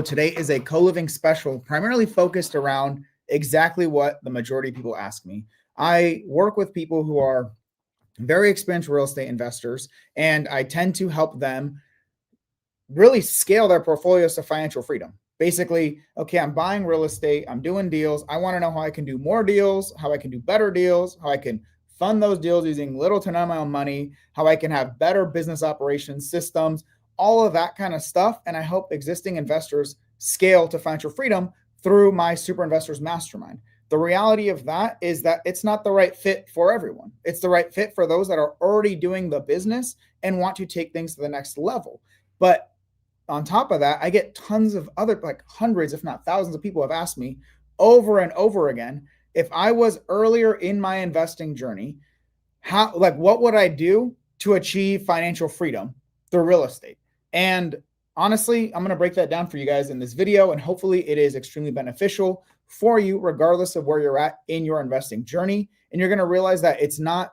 Today is a co-living special primarily focused around exactly what the majority of people ask me. I work with people who are very experienced real estate investors, and I tend to help them really scale their portfolios to financial freedom. Basically, okay, I'm buying real estate, I'm doing deals. I want to know how I can do more deals, how I can do better deals, how I can fund those deals using little to none of my own money, how I can have better business operations systems, all of that kind of stuff. And I help existing investors scale to financial freedom through my Super Investors Mastermind. The reality of that is that it's not the right fit for everyone. It's the right fit for those that are already doing the business and want to take things to the next level. But on top of that, I get tons of other, like hundreds, if not thousands of people have asked me over and over again, if I was earlier in my investing journey, what would I do to achieve financial freedom through real estate? And honestly, I'm going to break that down for you guys in this video, and hopefully it is extremely beneficial for you, regardless of where you're at in your investing journey. And you're going to realize that it's not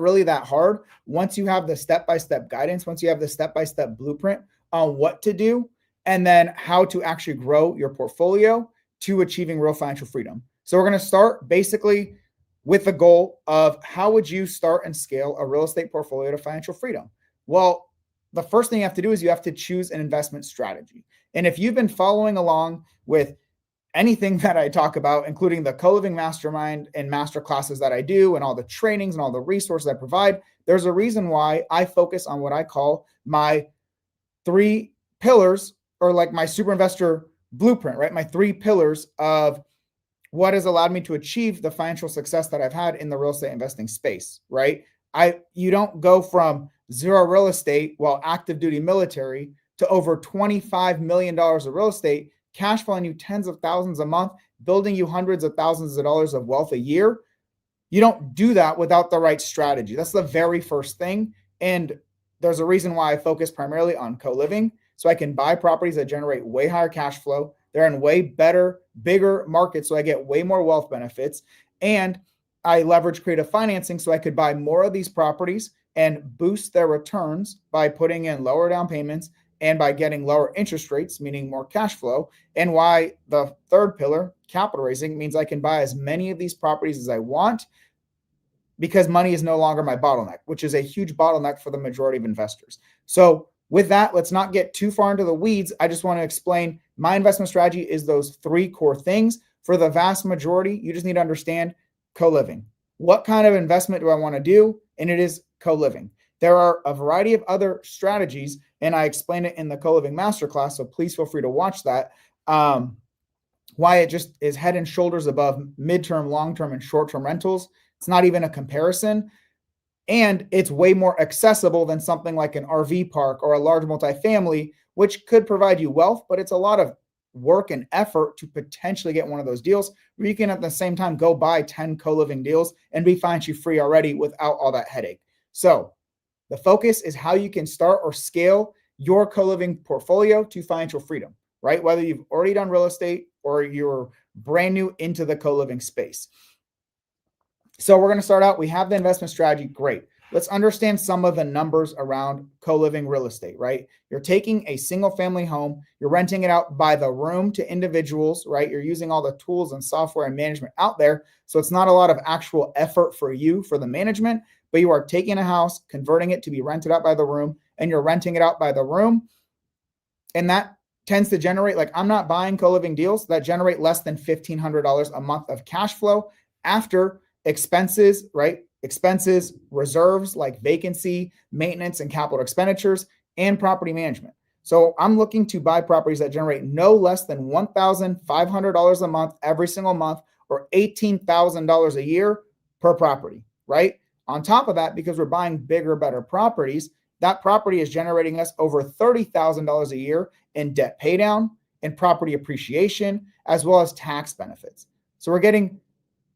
really that hard once you have the step-by-step guidance, once you have the step-by-step blueprint on what to do, and then how to actually grow your portfolio to achieving real financial freedom. So we're going to start basically with the goal of how would you start and scale a real estate portfolio to financial freedom? Well, the first thing you have to do is you have to choose an investment strategy. And if you've been following along with anything that I talk about, including the CoLiving Mastermind and master classes that I do and all the trainings and all the resources I provide, there's a reason why I focus on what I call my 3 pillars, or like my super investor blueprint, right? My 3 pillars of what has allowed me to achieve the financial success that I've had in the real estate investing space, right? You don't go from zero real estate while active duty military to over $25 million of real estate, cash flowing you tens of thousands a month, building you hundreds of thousands of dollars of wealth a year. You don't do that without the right strategy. That's the very first thing. And there's a reason why I focus primarily on co-living, so I can buy properties that generate way higher cash flow. They're in way better, bigger markets, so I get way more wealth benefits. And I leverage creative financing so I could buy more of these properties and boost their returns by putting in lower down payments and by getting lower interest rates, meaning more cash flow. And why the third pillar, capital raising, means I can buy as many of these properties as I want, because money is no longer my bottleneck, which is a huge bottleneck for the majority of investors. So with that, let's not get too far into the weeds. I just want to explain my investment strategy is those 3 core things. For the vast majority, you just need to understand co-living. What kind of investment do I want to do? And it is co-living. There are a variety of other strategies, and I explain it in the co-living masterclass, so please feel free to watch that. Why it just is head and shoulders above midterm, long-term, and short-term rentals. It's not even a comparison. And it's way more accessible than something like an RV park or a large multifamily, which could provide you wealth, but it's a lot of work and effort to potentially get one of those deals where you can at the same time go buy 10 co-living deals and be financially free already without all that headache. So the focus is how you can start or scale your co-living portfolio to financial freedom, right? Whether you've already done real estate or you're brand new into the co-living space. So we're going to start out. We have the investment strategy. Great. Let's understand some of the numbers around co-living real estate, right? You're taking a single family home, you're renting it out by the room to individuals, right? You're using all the tools and software and management out there. So it's not a lot of actual effort for you for the management, but you are taking a house, converting it to be rented out by the room, and you're renting it out by the room. And that tends to generate, like, I'm not buying co-living deals that generate less than $1,500 a month of cash flow after expenses, right? Expenses, reserves like vacancy, maintenance, and capital expenditures, and property management. So I'm looking to buy properties that generate no less than $1,500 a month every single month, or $18,000 a year per property, right? On top of that, because we're buying bigger, better properties, that property is generating us over $30,000 a year in debt paydown and property appreciation, as well as tax benefits. So we're getting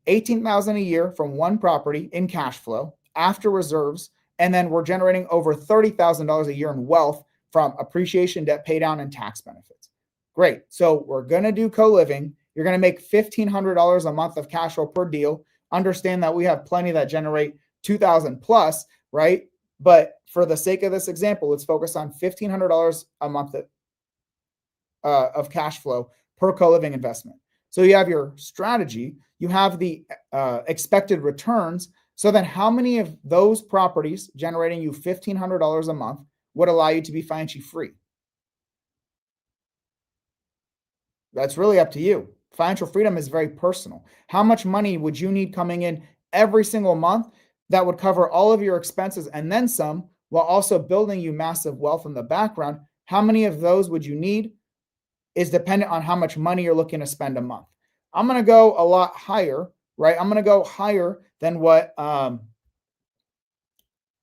$18,000 a year from one property in cash flow after reserves, and then we're generating over $30,000 a year in wealth from appreciation, debt paydown, and tax benefits. Great. So we're going to do co-living. You're going to make $1,500 a month of cash flow per deal. Understand that we have plenty that generate $2,000 plus, right? But for the sake of this example, let's focus on $1,500 a month of cash flow per co-living investment. So you have your strategy, you have the expected returns. So then how many of those properties generating you $1,500 a month would allow you to be financially free? That's really up to you. Financial freedom is very personal. How much money would you need coming in every single month that would cover all of your expenses and then some, while also building you massive wealth in the background? How many of those would you need is dependent on how much money you're looking to spend a month. I'm going to go a lot higher, right? I'm going to go higher than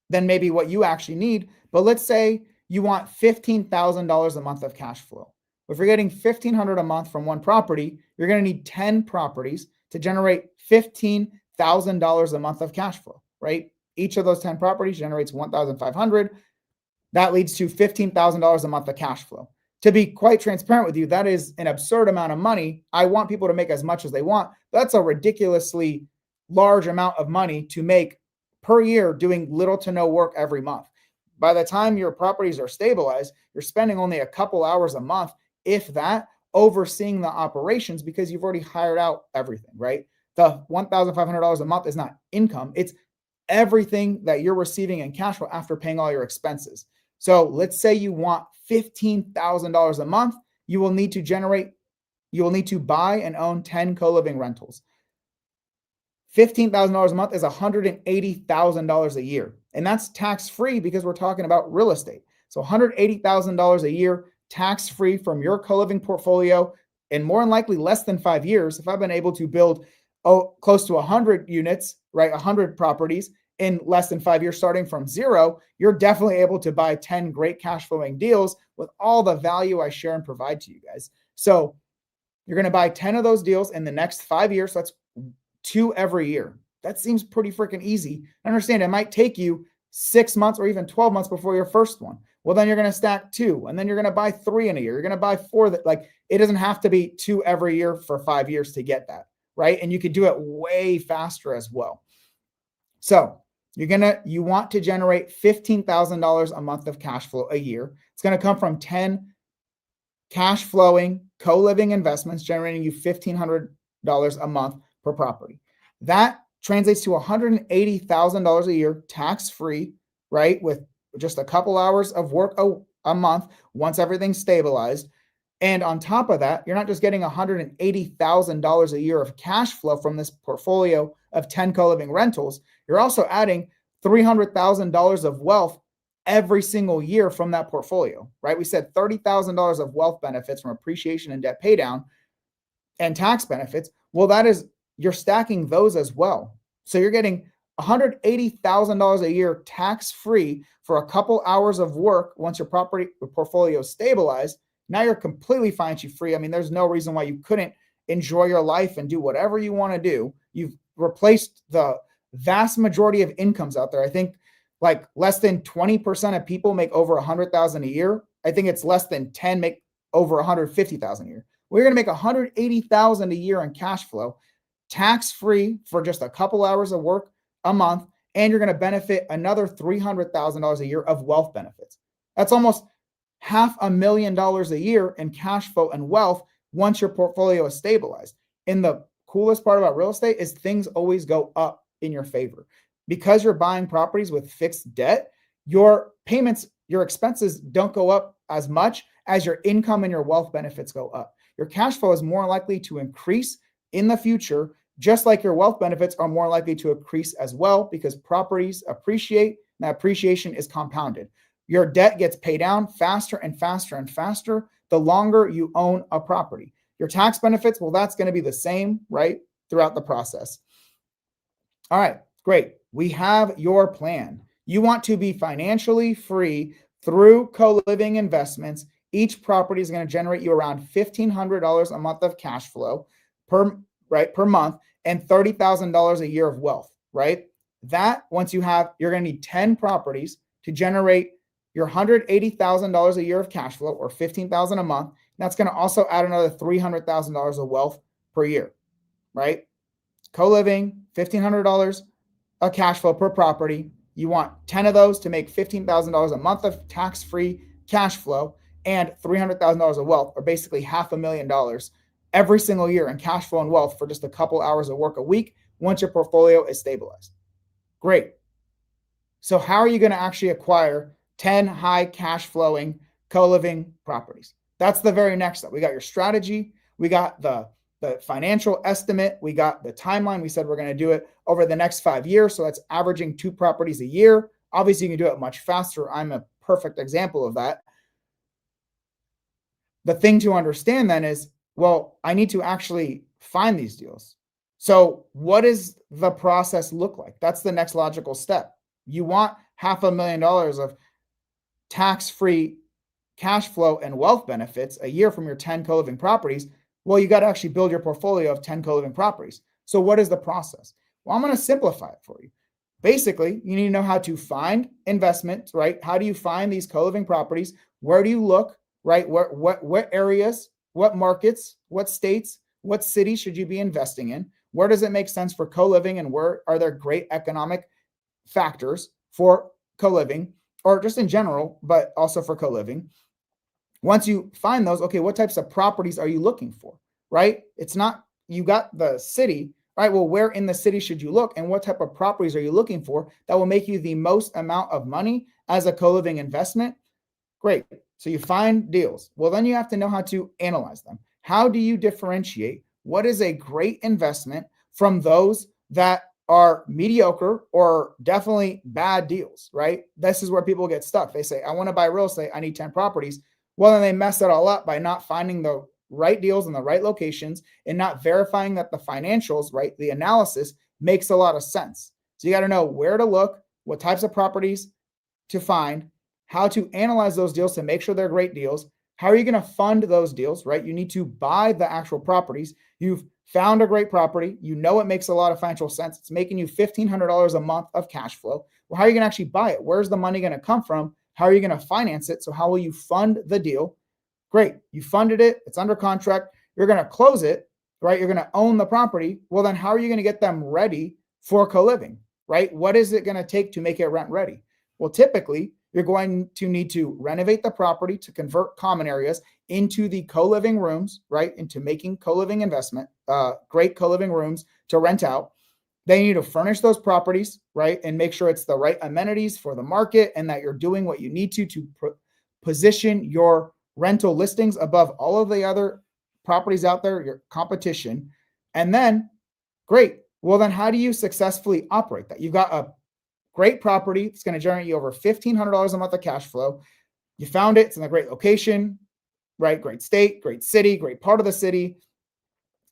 than maybe what you actually need. But let's say you want $15,000 a month of cash flow. If you're getting $1,500 a month from one property, you're going to need 10 properties to generate $15,000 a month of cash flow, right? Each of those 10 properties generates $1,500. That leads to $15,000 a month of cash flow. To be quite transparent with you, that is an absurd amount of money. I want people to make as much as they want. That's a ridiculously large amount of money to make per year doing little to no work every month. By the time your properties are stabilized, you're spending only a couple hours a month, if that, overseeing the operations because you've already hired out everything, right? The $1,500 a month is not income. It's everything that you're receiving in cash flow after paying all your expenses. So let's say you want $15,000 a month. You will need to buy and own 10 co-living rentals. $15,000 a month is $180,000 a year. And that's tax-free because we're talking about real estate. So $180,000 a year tax-free from your co-living portfolio, and more than likely less than 5 years. If I've been able to build close to 100 units, right, 100 properties in less than 5 years, starting from zero, you're definitely able to buy 10 great cash flowing deals with all the value I share and provide to you guys. So you're going to buy 10 of those deals in the next 5 years. That's 2 every year. That seems pretty freaking easy. I understand it might take you 6 months or even 12 months before your first one. Well, then you're going to stack 2, and then you're going to buy 3 in a year. You're going to buy 4. Like, it doesn't have to be 2 every year for 5 years to get that, right? And you could do it way faster as well. So you want to generate $15,000 a month of cash flow a year. It's going to come from 10 cash flowing co-living investments generating you $1,500 a month per property. That translates to $180,000 a year tax-free, right? With just a couple hours of work a month once everything's stabilized. And on top of that, you're not just getting $180,000 a year of cash flow from this portfolio of 10 co-living rentals. You're also adding $300,000 of wealth every single year from that portfolio, right? We said $30,000 of wealth benefits from appreciation and debt paydown and tax benefits. Well, you're stacking those as well. So you're getting $180,000 a year tax-free for a couple hours of work once your portfolio is stabilized. Now you're completely financially free. I mean, there's no reason why you couldn't enjoy your life and do whatever you want to do. You've replaced the vast majority of incomes out there. I think like less than 20% of people make over $100,000 a year. I think it's less than 10 make over $150,000 a year. We're going to make $180,000 a year in cash flow, tax-free for just a couple hours of work a month, and you're going to benefit another $300,000 a year of wealth benefits. That's almost $500,000 a year in cash flow and wealth once your portfolio is stabilized. And the coolest part about real estate is things always go up in your favor. Because you're buying properties with fixed debt, your payments, your expenses don't go up as much as your income and your wealth benefits go up. Your cash flow is more likely to increase in the future, just like your wealth benefits are more likely to increase as well, because properties appreciate, and that appreciation is compounded. Your debt gets paid down faster and faster and faster the longer you own a property. Your tax benefits, well, that's going to be the same, right, throughout the process. All right, great. We have your plan. You want to be financially free through co-living investments. Each property is going to generate you around $1,500 a month of cash flow per month, and $30,000 a year of wealth, right? That once you're going to need 10 properties to generate your $180,000 a year of cash flow, or $15,000 a month. That's going to also add another $300,000 of wealth per year, right? Co-living, $1,500 of cash flow per property. You want 10 of those to make $15,000 a month of tax-free cash flow. and $300,000 of wealth, or basically $500,000 every single year in cash flow and wealth for just a couple hours of work a week once your portfolio is stabilized. Great. So how are you going to actually acquire 10 high cash flowing co-living properties? That's the very next step. We got your strategy. We got the financial estimate. We got the timeline. We said we're going to do it over the next 5 years. So that's averaging 2 properties a year. Obviously, you can do it much faster. I'm a perfect example of that. The thing to understand then is, well, I need to actually find these deals. So what does the process look like? That's the next logical step. You want $500,000 of tax-free cash flow and wealth benefits a year from your 10 co-living properties. Well, you got to actually build your portfolio of 10 co-living properties. So what is the process? Well, I'm going to simplify it for you. Basically, you need to know how to find investments, right? How do you find these co-living properties? Where do you look, right? What areas, what markets, what states, what cities should you be investing in? Where does it make sense for co-living, and where are there great economic factors for co-living, or just in general, but also for co-living? Once you find those, okay, what types of properties are you looking for, right? It's not, you got the city, right? Well, where in the city should you look, and what type of properties are you looking for that will make you the most amount of money as a co-living investment? Great. So you find deals. Well, then you have to know how to analyze them. How do you differentiate what is a great investment from those that are mediocre or definitely bad deals, right? This is where people get stuck. They say, I want to buy real estate. I need 10 properties. Well, then they mess it all up by not finding the right deals in the right locations and not verifying that the financials, right, the analysis makes a lot of sense. So you got to know where to look, what types of properties to find, how to analyze those deals to make sure they're great deals. How are you going to fund those deals, right? You need to buy the actual properties. You've found a great property. You know it makes a lot of financial sense. It's making you $1,500 a month of cash flow. Well, how are you going to actually buy it? Where's the money going to come from? How are you going to finance it? So how will you fund the deal? Great. You funded it. It's under contract. You're going to close it, right? You're going to own the property. Well, then how are you going to get them ready for co-living, right? What is it going to take to make it rent ready? Well, typically, you're going to need to renovate the property to convert common areas into the co-living rooms, right? Into making co-living investment, great co-living rooms to rent out. Then you need to furnish those properties, right? And make sure it's the right amenities for the market and that you're doing what you need to position your rental listings above all of the other properties out there, your competition. And then, great. Well, then how do you successfully operate that? You've got a great property. It's going to generate you over $1,500 a month of cash flow. You found it. It's in a great location, right? Great state, great city, great part of the city.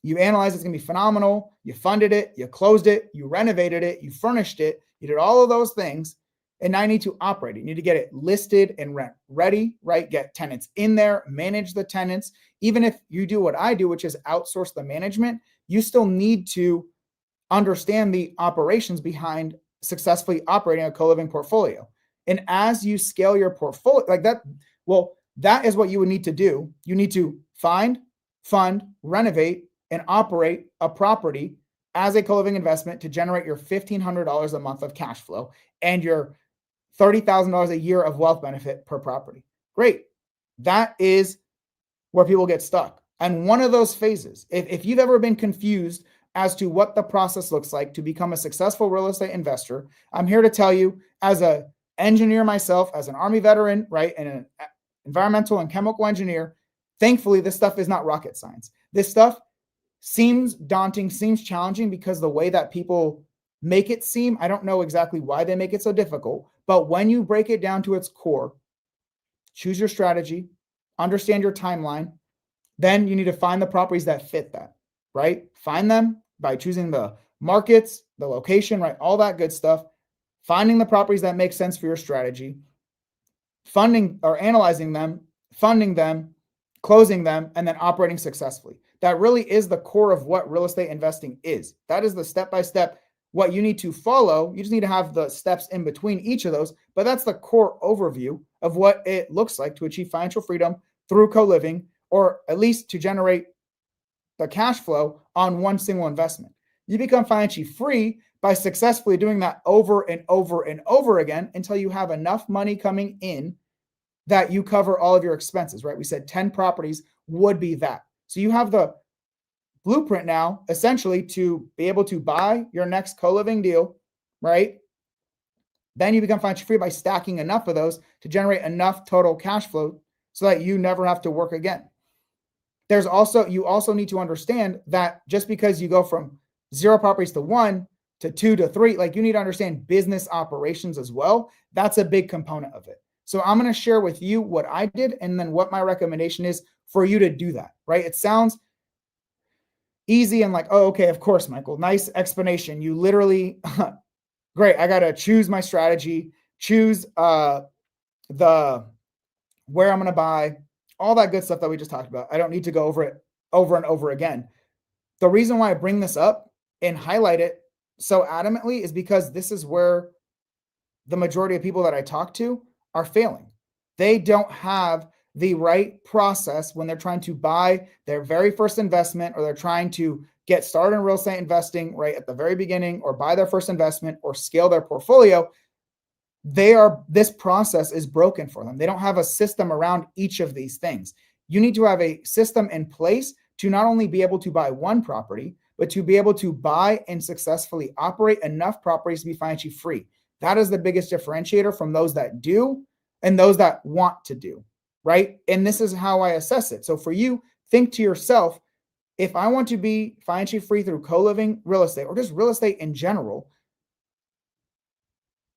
You analyze it's going to be phenomenal. You funded it. You closed it. You renovated it. You furnished it. You did all of those things. And now you need to operate it. You need to get it listed and rent ready, right? Get tenants in there, manage the tenants. Even if you do what I do, which is outsource the management, you still need to understand the operations behind successfully operating a co-living portfolio. And as you scale your portfolio like that, well, that is what you would need to do. You need to find, fund, renovate, and operate a property as a co-living investment to generate your $1,500 a month of cash flow and your $30,000 a year of wealth benefit per property. Great. That is where people get stuck. And one of those phases, if you've ever been confused as to what the process looks like to become a successful real estate investor, I'm here to tell you, as an engineer myself, as an Army veteran, right, and an environmental and chemical engineer, thankfully, this stuff is not rocket science. This stuff seems daunting, seems challenging because the way that people make it seem, I don't know exactly why they make it so difficult, but when you break it down to its core, choose your strategy, understand your timeline, then you need to find the properties that fit that, right? Find them by choosing the markets, the location, right? All that good stuff. Finding the properties that make sense for your strategy, funding or analyzing them, funding them, closing them, and then operating successfully. That really is the core of what real estate investing is. That is the step-by-step what you need to follow. You just need to have the steps in between each of those, but that's the core overview of what it looks like to achieve financial freedom through co-living, or at least to generate the cash flow on one single investment. You become financially free by successfully doing that over and over and over again until you have enough money coming in that you cover all of your expenses, right? We said 10 properties would be that. So you have the blueprint now, essentially, to be able to buy your next co-living deal, right? Then you become financially free by stacking enough of those to generate enough total cash flow so that you never have to work again. You also need to understand that just because you go from 0 properties to 1 to 2 to 3, like, you need to understand business operations as well. That's a big component of it. So I'm going to share with you what I did and then what my recommendation is for you to do that, right? It sounds easy and like, oh, okay, of course, Michael, nice explanation. You literally, great. I got to choose my strategy, choose where I'm going to buy, all that good stuff that we just talked about. I don't need to go over it over and over again. The reason why I bring this up and highlight it so adamantly is because this is where the majority of people that I talk to are failing. They don't have the right process when they're trying to buy their very first investment, or they're trying to get started in real estate investing right at the very beginning, or buy their first investment or scale their portfolio. This process is broken for them. They don't have a system around each of these things. You need to have a system in place to not only be able to buy one property, but to be able to buy and successfully operate enough properties to be financially free. That is the biggest differentiator from those that do and those that want to do, right? And this is how I assess it. So for you, think to yourself, if I want to be financially free through co-living real estate or just real estate in general,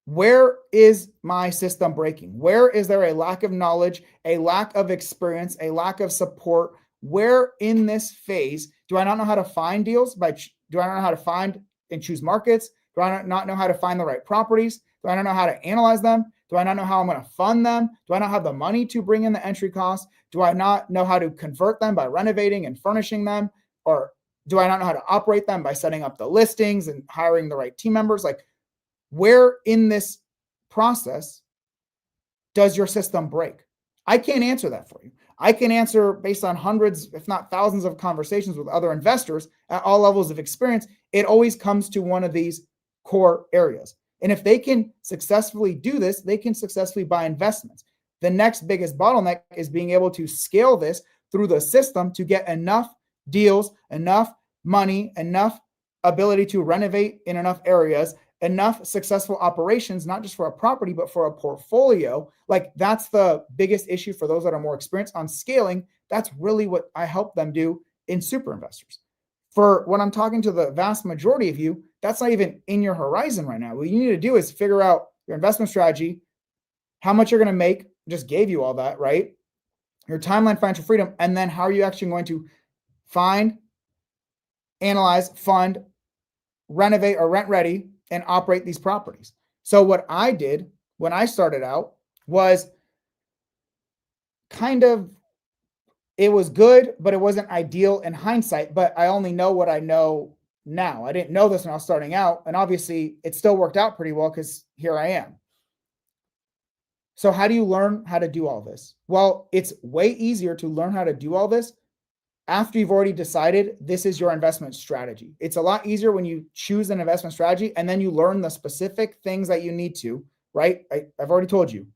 where is my system breaking? Where is there a lack of knowledge, a lack of experience, a lack of support? Where in this phase do I not know how to find deals? Do I not know how to find and choose markets? Do I not know how to find the right properties? Do I not know how to analyze them? Do I not know how I'm going to fund them? Do I not have the money to bring in the entry costs? Do I not know how to convert them by renovating and furnishing them? Or do I not know how to operate them by setting up the listings and hiring the right team members? Like, where in this process does your system break? I can't answer that for you. I can answer based on hundreds, if not thousands, of conversations with other investors at all levels of experience. It always comes to one of these core areas. And if they can successfully do this, they can successfully buy investments. The next biggest bottleneck is being able to scale this through the system to get enough deals, enough money, enough ability to renovate in enough areas, enough successful operations, not just for a property, but for a portfolio. Like, that's the biggest issue for those that are more experienced on scaling. That's really what I help them do in Super Investors. For when I'm talking to the vast majority of you, that's not even in your horizon right now. What you need to do is figure out your investment strategy, how much you're going to make. Just gave you all that, right? Your timeline, financial freedom, and then how are you actually going to find, analyze, fund, renovate, or rent ready and operate these properties. So what I did when I started out was it was good, but it wasn't ideal in hindsight. But I only know what I know now. I didn't know this when I was starting out. And obviously it still worked out pretty well because here I am. So how do you learn how to do all this? Well, it's way easier to learn how to do all this after you've already decided this is your investment strategy. It's a lot easier when you choose an investment strategy and then you learn the specific things that you need to, right? I've already told you,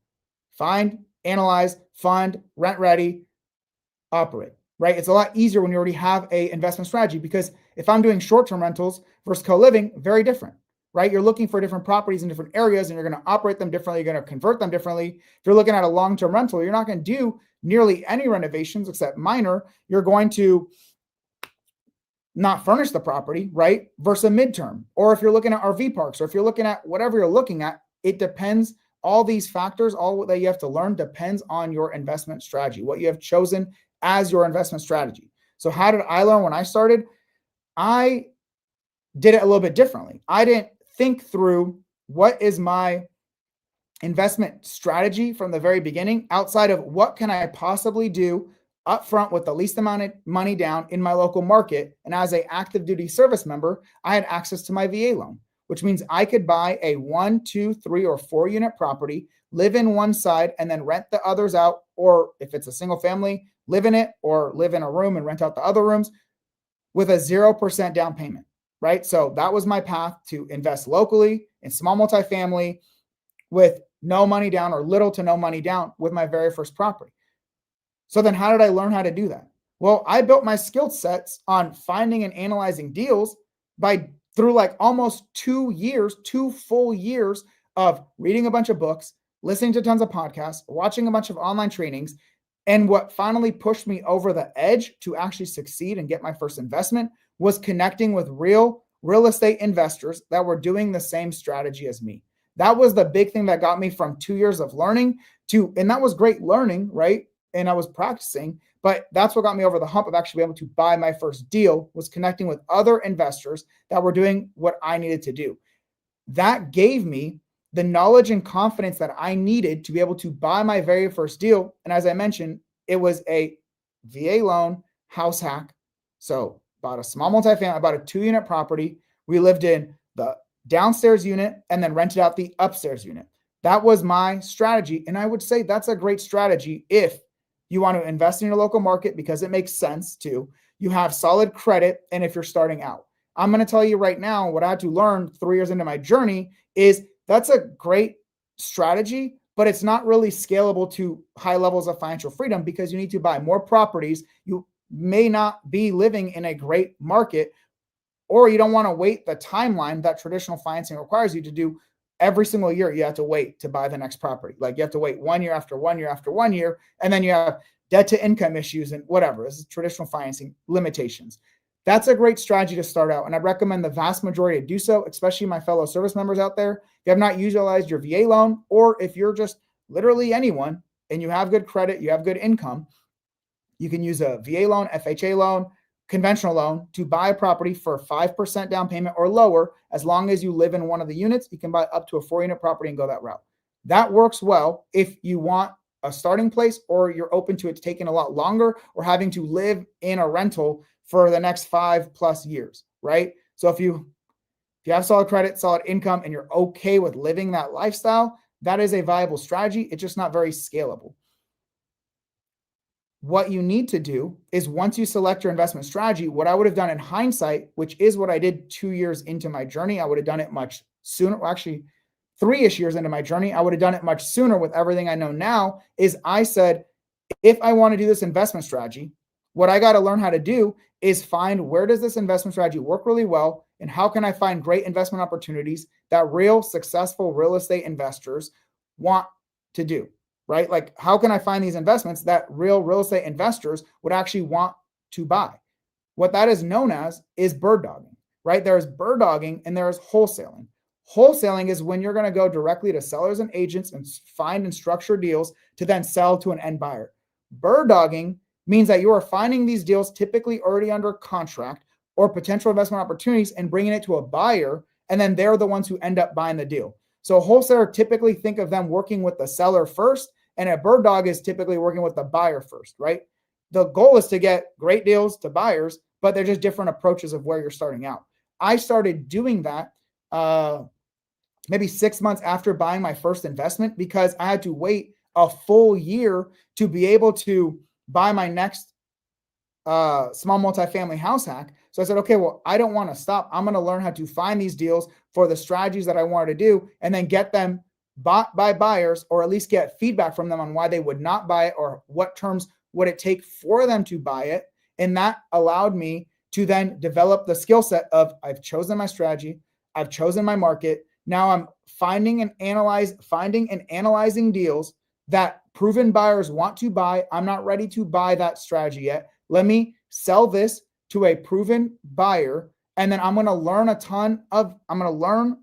find, analyze, fund, rent ready, operate, right? It's a lot easier when you already have a investment strategy, because if I'm doing short-term rentals versus co-living, very different, right? You're looking for different properties in different areas and you're going to operate them differently. You're going to convert them differently. If you're looking at a long-term rental, you're not going to do nearly any renovations except minor. You're going to not furnish the property, right? Versus a midterm. Or if you're looking at RV parks, or if you're looking at whatever you're looking at, it depends. All these factors, all that you have to learn depends on your investment strategy, what you have chosen as your investment strategy. So how did I learn when I started? I did it a little bit differently. I didn't think through what is my investment strategy from the very beginning, outside of what can I possibly do upfront with the least amount of money down in my local market. And as an active duty service member, I had access to my VA loan, which means I could buy a 1, 2, 3, or 4 unit property, live in one side, and then rent the others out. Or if it's a single family, live in it or live in a room and rent out the other rooms with a 0% down payment, right? So that was my path to invest locally in small multifamily with no money down or little to no money down with my very first property. So then how did I learn how to do that? Well, I built my skill sets on finding and analyzing deals through like almost 2 years, 2 full years of reading a bunch of books, listening to tons of podcasts, watching a bunch of online trainings. And what finally pushed me over the edge to actually succeed and get my first investment was connecting with real estate investors that were doing the same strategy as me. That was the big thing that got me from 2 years of learning and that was great learning, right? And I was practicing, but that's what got me over the hump of actually being able to buy my first deal, was connecting with other investors that were doing what I needed to do. That gave me the knowledge and confidence that I needed to be able to buy my very first deal. And as I mentioned, it was a VA loan house hack. So bought a small multifamily, I bought a 2-unit property. We lived in the downstairs unit and then rented out the upstairs unit. That was my strategy. And I would say that's a great strategy if you want to invest in your local market, because it makes sense to. You have solid credit, and if you're starting out. I'm going to tell you right now what I had to learn 3 years into my journey is that's a great strategy, but it's not really scalable to high levels of financial freedom because you need to buy more properties. You may not be living in a great market, or you don't want to wait the timeline that traditional financing requires you to do. Every single year, you have to wait to buy the next property. Like you have to wait 1 year after 1 year after 1 year, and then you have debt to income issues and whatever. This is traditional financing limitations. That's a great strategy to start out. And I'd recommend the vast majority to do so, especially my fellow service members out there. If you have not utilized your VA loan, or if you're just literally anyone and you have good credit, you have good income, you can use a VA loan, FHA loan, conventional loan to buy a property for 5% down payment or lower. As long as you live in one of the units, you can buy up to a 4-unit property and go that route. That works well if you want a starting place, or you're open to it taking a lot longer, or having to live in a rental for the next 5+ years, right? So if you have solid credit, solid income, and you're okay with living that lifestyle, that is a viable strategy. It's just not very scalable. What you need to do is, once you select your investment strategy, what I would have done in hindsight, which is what I did 2 years into my journey, I would have done it much sooner. Well, actually, 3-ish years into my journey, I would have done it much sooner with everything I know now, is I said, if I want to do this investment strategy, what I got to learn how to do is find, where does this investment strategy work really well, and how can I find great investment opportunities that real successful real estate investors want to do, right? Like, how can I find these investments that real estate investors would actually want to buy? What that is known as is bird dogging, right? There's bird dogging and there's wholesaling. Wholesaling is when you're going to go directly to sellers and agents and find and structure deals to then sell to an end buyer. Bird dogging means that you are finding these deals typically already under contract or potential investment opportunities and bringing it to a buyer, and then they're the ones who end up buying the deal. So a wholesaler, typically think of them working with the seller first, and a bird dog is typically working with the buyer first, right? The goal is to get great deals to buyers, but they're just different approaches of where you're starting out. I started doing that maybe 6 months after buying my first investment, because I had to wait a full year to be able to buy my next small multifamily house hack. So I said, okay, well, I don't want to stop. I'm going to learn how to find these deals for the strategies that I wanted to do, and then get them bought by buyers, or at least get feedback from them on why they would not buy it, or what terms would it take for them to buy it. And that allowed me to then develop the skill set of, I've chosen my strategy, I've chosen my market. Now I'm finding and analyzing deals that proven buyers want to buy. I'm not ready to buy that strategy yet. Let me sell this to a proven buyer. And then I'm going to learn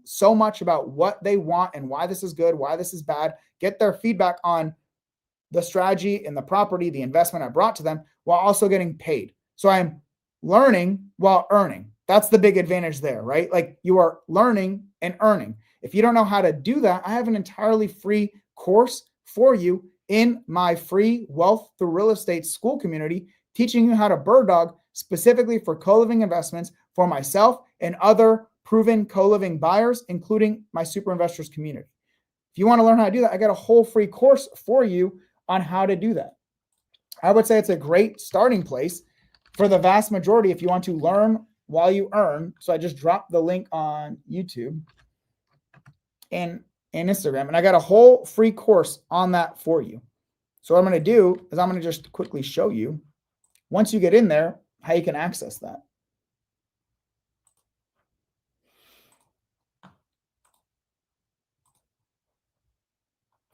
so much about what they want and why this is good, why this is bad, get their feedback on the strategy and the property, the investment I brought to them, while also getting paid. So I'm learning while earning. That's the big advantage there, right? Like, you are learning and earning. If you don't know how to do that, I have an entirely free course for you in my free Wealth Through Real Estate school community, teaching you how to bird dog specifically for co-living investments for myself and other proven co-living buyers, including my super investors community. If you want to learn how to do that, I got a whole free course for you on how to do that. I would say it's a great starting place for the vast majority if you want to learn while you earn. So I just dropped the link on YouTube. And and Instagram. And I got a whole free course on that for you. So what I'm going to do is I'm going to just quickly show you, once you get in there, how you can access that.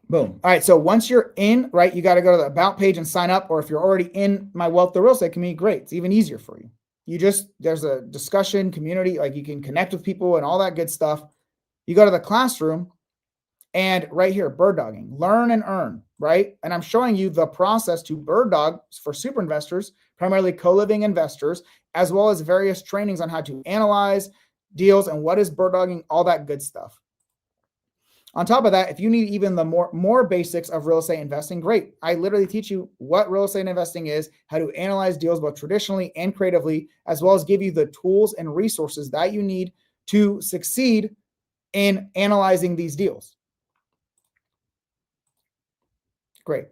Boom. All right. So once you're in, right, you got to go to the About page and sign up. Or if you're already in my Wealth to Real Estate community, great. It's even easier for you. There's a discussion community, like you can connect with people and all that good stuff. You go to the classroom and right here, bird dogging, learn and earn, right? And I'm showing you the process to bird dog for super investors, primarily co-living investors, as well as various trainings on how to analyze deals and what is bird dogging, all that good stuff. On top of that, if you need even the more basics of real estate investing, great. I literally teach you what real estate investing is, how to analyze deals both traditionally and creatively, as well as give you the tools and resources that you need to succeed in analyzing these deals. Great.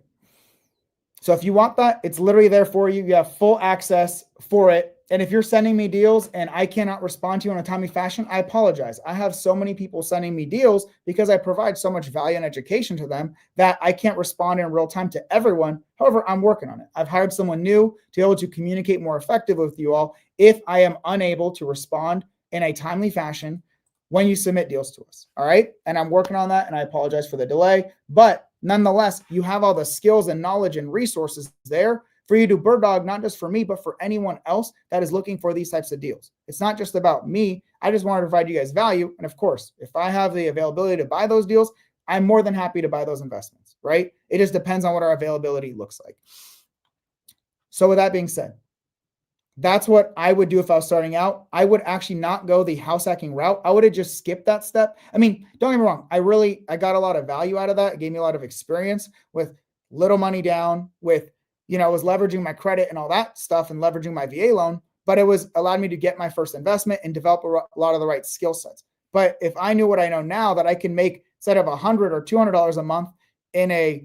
So if you want that, it's literally there for you. You have full access for it. And if you're sending me deals and I cannot respond to you in a timely fashion, I apologize. I have so many people sending me deals because I provide so much value and education to them that I can't respond in real time to everyone. However, I'm working on it. I've hired someone new to be able to communicate more effectively with you all if I am unable to respond in a timely fashion when you submit deals to us. All right. And I'm working on that and I apologize for the delay, but nonetheless, you have all the skills and knowledge and resources there for you to bird dog, not just for me, but for anyone else that is looking for these types of deals. It's not just about me. I just want to provide you guys value. And of course, if I have the availability to buy those deals, I'm more than happy to buy those investments, right? It just depends on what our availability looks like. So with that being said, that's what I would do if I was starting out. I would actually not go the house hacking route. I would have just skipped that step. I mean, don't get me wrong. I got a lot of value out of that. It gave me a lot of experience with little money down, with, I was leveraging my credit and all that stuff and leveraging my VA loan, but it was allowed me to get my first investment and develop a lot of the right skill sets. But if I knew what I know now, that I can make, instead of $100 or $200 a month in a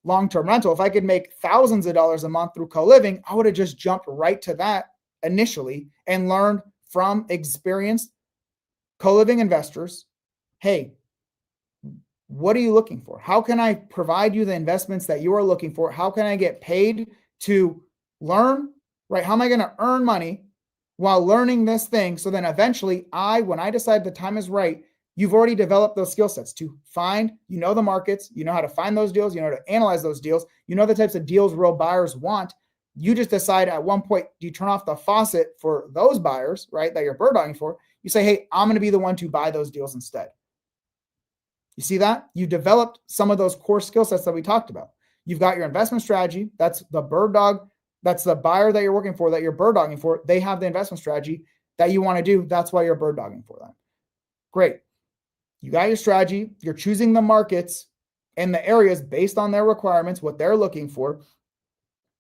long-term rental, if I could make thousands of dollars a month through co-living, I would have just jumped right to that initially and learned from experienced co-living investors. Hey, what are you looking for? How can I provide you the investments that you are looking for? How can I get paid to learn, right? How am I going to earn money while learning this thing? So then eventually when I decide the time is right, you've already developed those skill sets to find, the markets, how to find those deals, how to analyze those deals, the types of deals real buyers want. You just decide at one point, do you turn off the faucet for those buyers, right, that you're bird dogging for? You say, hey, I'm going to be the one to buy those deals instead. You see that? You developed some of those core skill sets that we talked about. You've got your investment strategy. That's the bird dog. That's the buyer that you're working for, that you're bird dogging for. They have the investment strategy that you want to do. That's why you're bird dogging for them. Great. You got your strategy. You're choosing the markets and the areas based on their requirements, what they're looking for.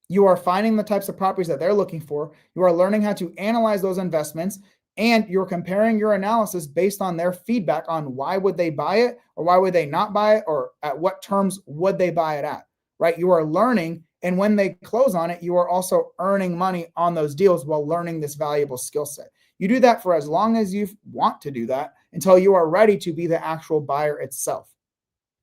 You are finding the types of properties that they're looking for. You are learning how to analyze those investments, and you're comparing your analysis based on their feedback on why would they buy it or why would they not buy it, or at what terms would they buy it at, right? You are learning, and when they close on it, you are also earning money on those deals while learning this valuable skill set. You do that for as long as you want to do that until you are ready to be the actual buyer itself.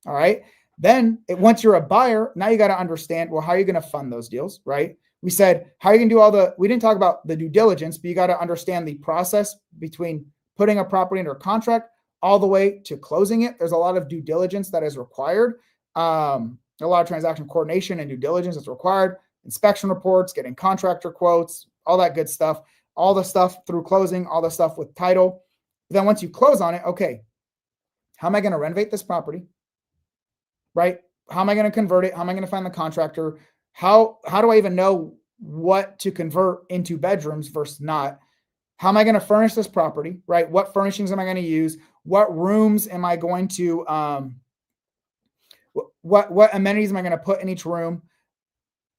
All right. Then once you're a buyer, now you got to understand, well, how are you going to fund those deals, right? We said, how are you going to do we didn't talk about the due diligence, but you got to understand the process between putting a property under contract all the way to closing it. There's a lot of due diligence that is required. A lot of transaction coordination and due diligence is required. Inspection reports, getting contractor quotes, all that good stuff, all the stuff through closing, all the stuff with title. Then once you close on it, okay, how am I going to renovate this property? Right? How am I going to convert it? How am I going to find the contractor? How do I even know what to convert into bedrooms versus not? How am I going to furnish this property? Right? What furnishings am I going to use? What rooms am I going to, what amenities am I going to put in each room?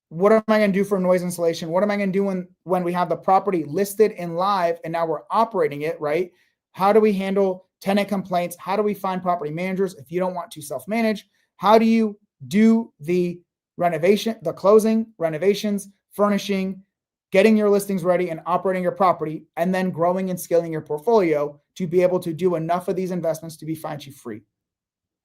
What am I going to do for noise insulation? What am I going to do when we have the property listed and live and now we're operating it, right? How do we handle tenant complaints? How do we find property managers if you don't want to self-manage? How do you do the renovation, the closing, renovations, furnishing, getting your listings ready and operating your property, and then growing and scaling your portfolio to be able to do enough of these investments to be financially free?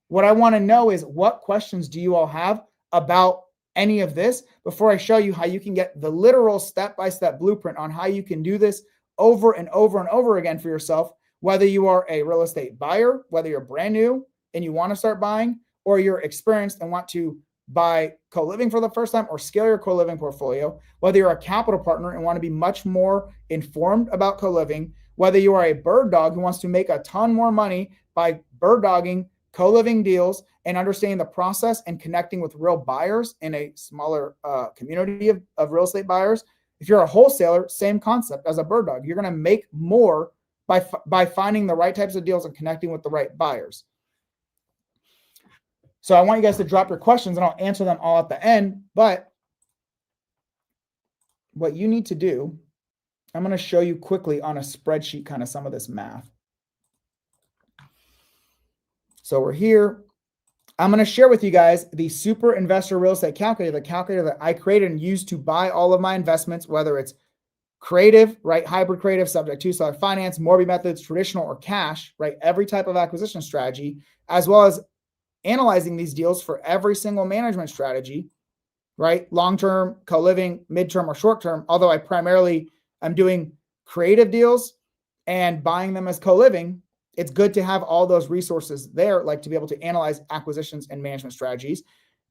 What I want to know is, what questions do you all have about any of this before I show you how you can get the literal step-by-step blueprint on how you can do this over and over and over again for yourself, whether you are a real estate buyer, whether you're brand new and you want to start buying, or you're experienced and want to buy co-living for the first time or scale your co-living portfolio, whether you're a capital partner and want to be much more informed about co-living, whether you are a bird dog who wants to make a ton more money by bird dogging co-living deals and understanding the process and connecting with real buyers in a smaller community of real estate buyers. If you're a wholesaler, same concept as a bird dog. You're going to make more by finding the right types of deals and connecting with the right buyers. So I want you guys to drop your questions and I'll answer them all at the end. But what you need to do, I'm going to show you quickly on a spreadsheet kind of some of this math. So we're here. I'm going to share with you guys the Super Investor Real Estate Calculator, the calculator that I created and used to buy all of my investments, whether it's creative, right? Hybrid creative, subject to seller finance, Mortgage methods, traditional or cash, right? Every type of acquisition strategy, as well as analyzing these deals for every single management strategy, right? Long-term, co-living, midterm, or short-term. Although I primarily am doing creative deals and buying them as co-living, it's good to have all those resources there, like to be able to analyze acquisitions and management strategies.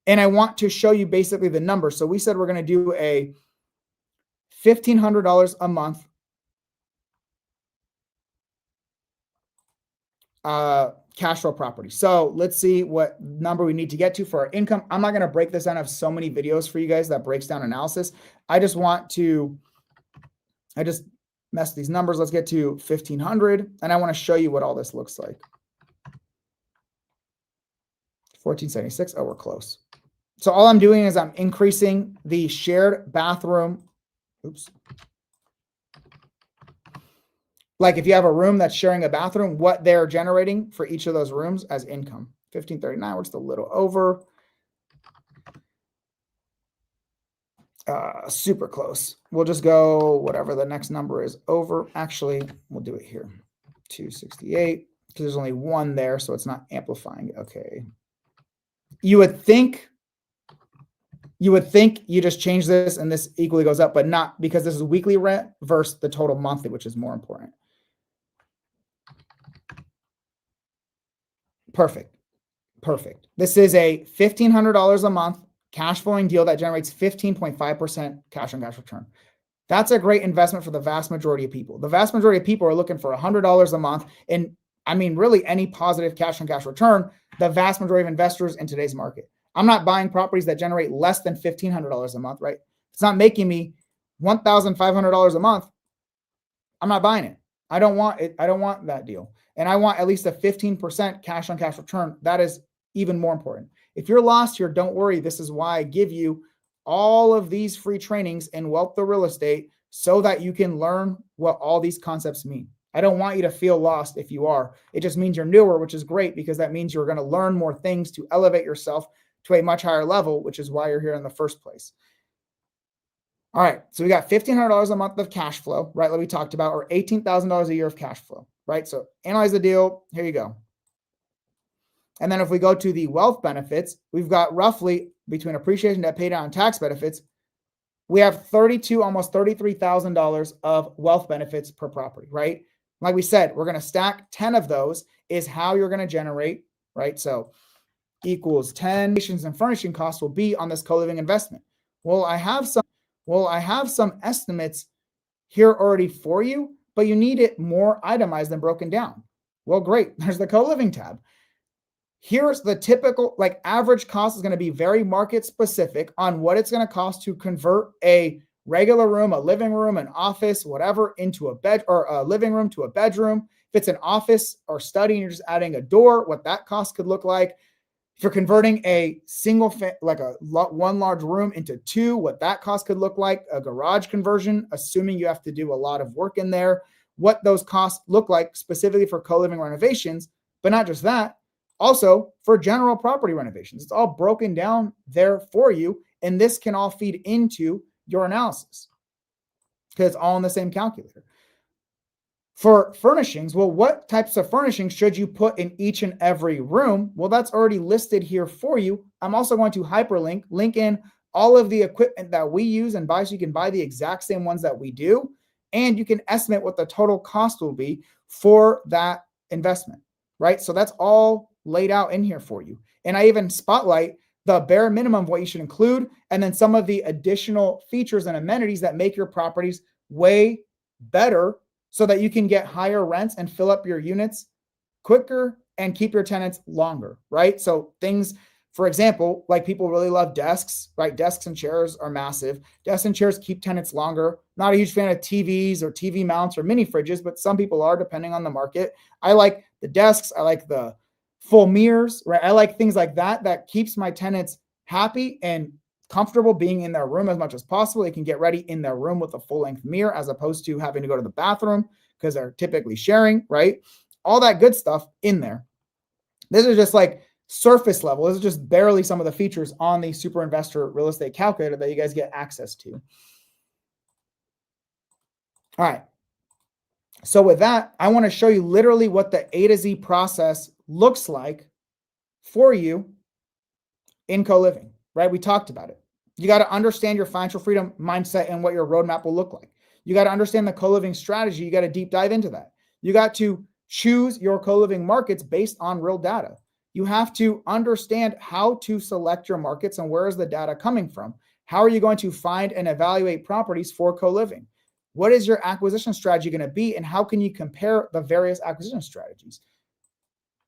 And I want to show you basically the numbers. So we said we're going to do a $1,500 a month cash flow property. So let's see what number we need to get to for our income. I'm not going to break this down. I have so many videos for you guys that breaks down analysis. I just messed these numbers. Let's get to 1,500. And I want to show you what all this looks like. 1476. Oh, we're close. So all I'm doing is I'm increasing the shared bathroom. Oops. Like if you have a room that's sharing a bathroom, what they're generating for each of those rooms as income. 1539, we're just a little over. Super close. We'll just go whatever the next number is over. Actually, we'll do it here. 268, because there's only one there, so it's not amplifying. Okay. You would think you just change this and this equally goes up, but not, because this is weekly rent versus the total monthly, which is more important. Perfect. Perfect. This is a $1,500 a month cash flowing deal that generates 15.5% cash on cash return. That's a great investment for the vast majority of people. The vast majority of people are looking for $100 a month. And I mean, really any positive cash on cash return, the vast majority of investors in today's market. I'm not buying properties that generate less than $1,500 a month, right? It's not making me $1,500 a month. I'm not buying it. I don't want it. I don't want that deal. And I want at least a 15% cash on cash return. That is even more important. If you're lost here, don't worry. This is why I give you all of these free trainings in Wealth of Real Estate so that you can learn what all these concepts mean. I don't want you to feel lost if you are. It just means you're newer, which is great because that means you're going to learn more things to elevate yourself to a much higher level, which is why you're here in the first place. All right, so we got $1,500 a month of cash flow, right, that we talked about, or $18,000 a year of cash flow, right? So analyze the deal. Here you go. And then if we go to the wealth benefits, we've got roughly between appreciation, debt pay down, and tax benefits, we have almost $33,000 of wealth benefits per property, right? Like we said, we're going to stack 10 of those is how you're going to generate, right? So equals 10 and furnishing costs will be on this co-living investment. Well, I have some estimates here already for you, but you need it more itemized and broken down. Well, great. There's the co-living tab. Here's the typical, like average cost is going to be very market specific on what it's going to cost to convert a regular room, a living room, an office, whatever, into a bed or a living room to a bedroom. If it's an office or study and you're just adding a door, what that cost could look like. If you're converting a one large room into two, what that cost could look like, a garage conversion, assuming you have to do a lot of work in there, what those costs look like specifically for co-living renovations, but not just that, also for general property renovations. It's all broken down there for you, and this can all feed into your analysis because it's all in the same calculator. For furnishings, well, what types of furnishings should you put in each and every room? Well, that's already listed here for you. I'm also going to link in all of the equipment that we use and buy, so you can buy the exact same ones that we do. And you can estimate what the total cost will be for that investment, right? So that's all laid out in here for you. And I even spotlight the bare minimum of what you should include, and then some of the additional features and amenities that make your properties way better, so that you can get higher rents and fill up your units quicker and keep your tenants longer, right? So things, for example, like people really love desks, right? Desks and chairs are massive. Desks and chairs keep tenants longer. Not a huge fan of TVs or TV mounts or mini fridges, but some people are, depending on the market. I like the desks. I like the full mirrors, right? I like things like that keeps my tenants happy and comfortable being in their room as much as possible. They can get ready in their room with a full-length mirror, as opposed to having to go to the bathroom because they're typically sharing, right? All that good stuff in there. This is just like surface level. This is just barely some of the features on the Super Investor Real Estate Calculator that you guys get access to. All right. So with that, I want to show you literally what the A to Z process looks like for you in CoLiving, right? We talked about it. You got to understand your financial freedom mindset and what your roadmap will look like. You got to understand the CoLiving strategy. You got to deep dive into that. You got to choose your CoLiving markets based on real data. You have to understand how to select your markets and where is the data coming from. How are you going to find and evaluate properties for CoLiving? What is your acquisition strategy going to be, and how can you compare the various acquisition strategies?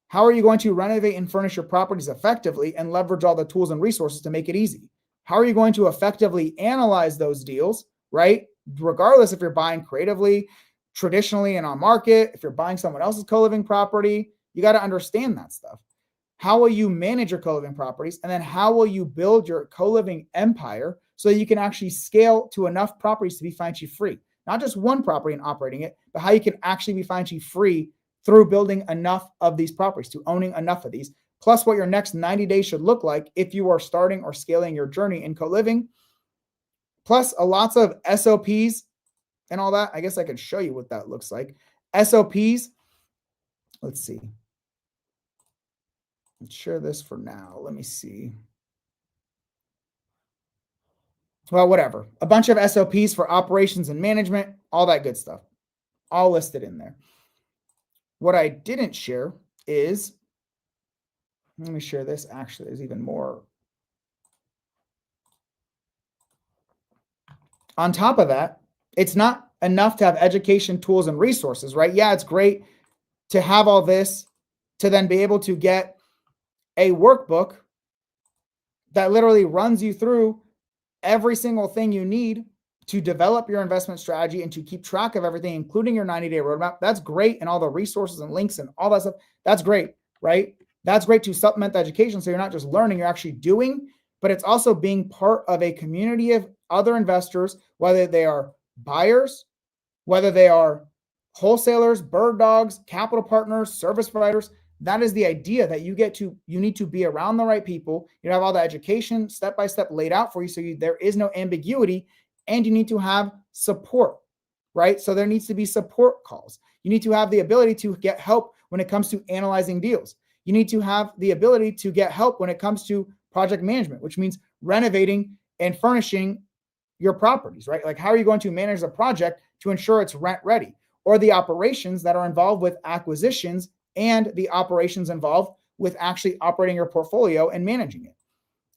How are you going to renovate and furnish your properties effectively and leverage all the tools and resources to make it easy? How are you going to effectively analyze those deals, right? Regardless if you're buying creatively, traditionally, and on market, if you're buying someone else's CoLiving property, you got to understand that stuff. How will you manage your CoLiving properties? And then how will you build your CoLiving empire so you can actually scale to enough properties to be financially free? Not just one property and operating it, but how you can actually be financially free through building enough of these properties, to owning enough of these, plus what your next 90 days should look like if you are starting or scaling your journey in CoLiving, plus lots of SOPs and all that. I guess I could show you what that looks like. SOPs, let's see. Let's share this for now. Let me see. Well, whatever. A bunch of SOPs for operations and management, all that good stuff, all listed in there. What I didn't share is, let me share this. Actually, there's even more. On top of that, it's not enough to have education, tools, and resources, right? Yeah, it's great to have all this, to then be able to get a workbook that literally runs you through every single thing you need to develop your investment strategy and to keep track of everything, including your 90-day roadmap. That's great. And all the resources and links and all that stuff, that's great, right? That's great to supplement the education. So you're not just learning, you're actually doing, but it's also being part of a community of other investors, whether they are buyers, whether they are wholesalers, Birddogs, capital partners, service providers. That is the idea, that you need to be around the right people. You have all the education step-by-step laid out for you, so there is no ambiguity, and you need to have support, right? So there needs to be support calls. You need to have the ability to get help when it comes to analyzing deals. You need to have the ability to get help when it comes to project management, which means renovating and furnishing your properties, right? Like, how are you going to manage the project to ensure it's rent ready? Or the operations that are involved with acquisitions and the operations involved with actually operating your portfolio and managing it,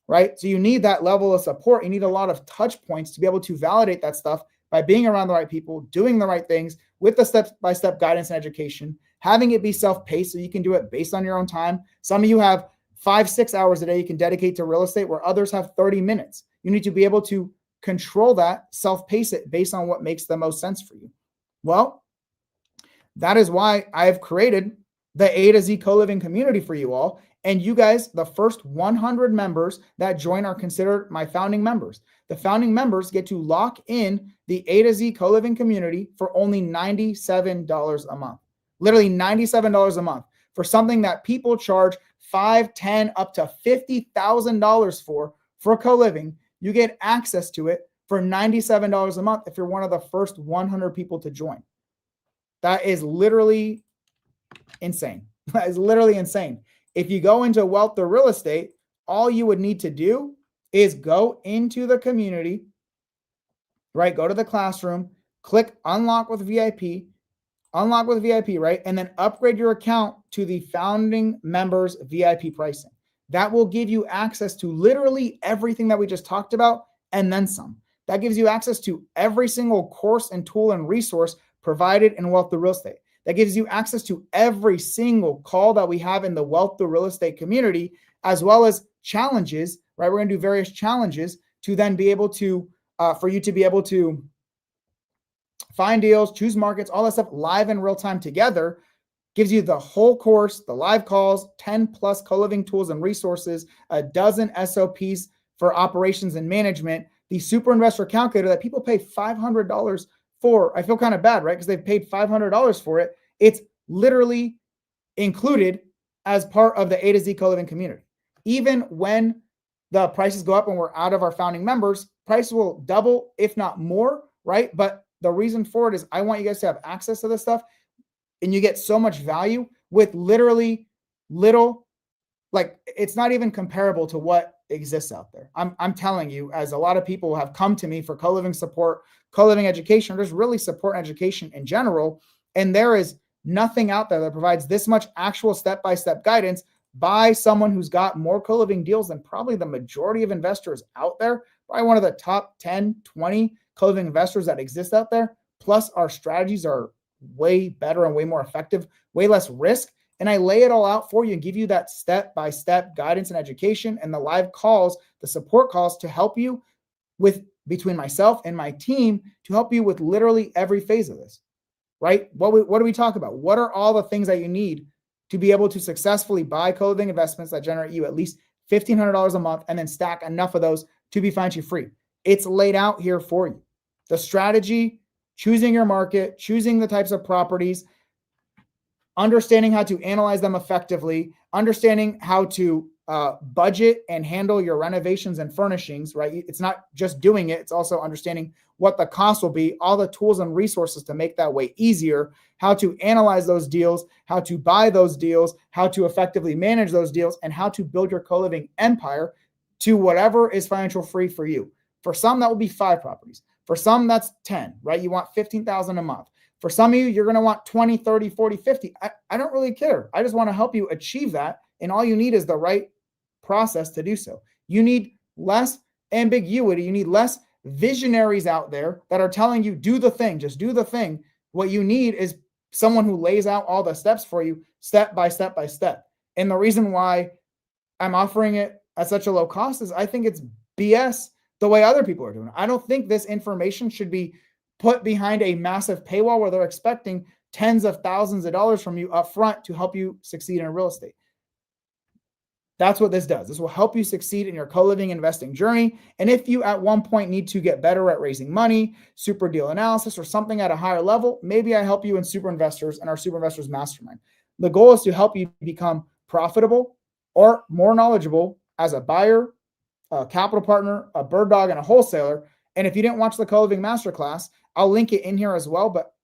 right? So you need that level of support. You need a lot of touch points to be able to validate that stuff by being around the right people, doing the right things with the step-by-step guidance and education, having it be self-paced so you can do it based on your own time. Some of you have 5-6 hours a day you can dedicate to real estate, where others have 30 minutes. You need to be able to control that, self-pace it based on what makes the most sense for you. Well, that is why I've created the AtoZ CoLiving community for you all. And you guys, the first 100 members that join are considered my founding members. The founding members get to lock in the AtoZ CoLiving community for only $97 a month. Literally $97 a month for something that people charge $5,000, $10,000, up to $50,000 for CoLiving. You get access to it for $97 a month if you're one of the first 100 people to join. That is literally insane. That is literally insane. If you go into wealth or real estate, all you would need to do is go into the community, right? Go to the classroom, click unlock with VIP, right? And then upgrade your account to the founding members VIP pricing. That will give you access to literally everything that we just talked about and then some. That gives you access to every single course and tool and resource provided in Wealth Through Real Estate. That gives you access to every single call that we have in the Wealth Through Real Estate community, as well as challenges, right? We're going to do various challenges to then be able to, for you to be able to find deals, choose markets, all that stuff live in real time together. Gives you the whole course, the live calls, 10 plus co-living tools and resources, a dozen SOPs for operations and management, the super investor calculator that people pay $500 for. I feel kind of bad, right? Because they've paid $500 for it. It's literally included as part of the AtoZ CoLiving community. Even when the prices go up and we're out of our founding members, price will double, if not more, right? But the reason for it is I want you guys to have access to this stuff, and you get so much value with literally little, like it's not even comparable to what exists out there. I'm telling you, as a lot of people have come to me for co-living support, co-living education, or just really support education in general, and there is nothing out there that provides this much actual step-by-step guidance by someone who's got more co-living deals than probably the majority of investors out there, probably one of the top 10, 20 co-living investors that exist out there. Plus our strategies are way better and way more effective, way less risk. And I lay it all out for you and give you that step-by-step guidance and education and the live calls, the support calls to help you with, between myself and my team, to help you with literally every phase of this, right? What do we talk about? What are all the things that you need to be able to successfully buy co-living investments that generate you at least $1,500 a month and then stack enough of those to be financially free? It's laid out here for you. The strategy, choosing your market, choosing the types of properties, understanding how to analyze them effectively, understanding how to budget and handle your renovations and furnishings, right? It's not just doing it, it's also understanding what the cost will be, all the tools and resources to make that way easier, how to analyze those deals, how to buy those deals, how to effectively manage those deals, and how to build your co-living empire to whatever is financial free for you. For some, that will be 5 properties. For some, that's 10, right? You want $15,000 a month. For some of you, you're going to want 20, 30, 40, 50. I don't really care. I just want to help you achieve that. And all you need is the right process to do so. You need less ambiguity. You need less visionaries out there that are telling you, do the thing, just do the thing. What you need is someone who lays out all the steps for you, step by step by step. And the reason why I'm offering it at such a low cost is I think it's BS the way other people are doing it. I don't think this information should be put behind a massive paywall where they're expecting tens of thousands of dollars from you up front to help you succeed in real estate. That's what this does. This will help you succeed in your co-living investing journey. And if you at one point need to get better at raising money, super deal analysis, or something at a higher level, maybe I help you in Super Investors and our Super Investors Mastermind. The goal is to help you become profitable or more knowledgeable as a buyer, a capital partner, a bird dog, and a wholesaler. And if you didn't watch the co-living masterclass, I'll link it in here as well, but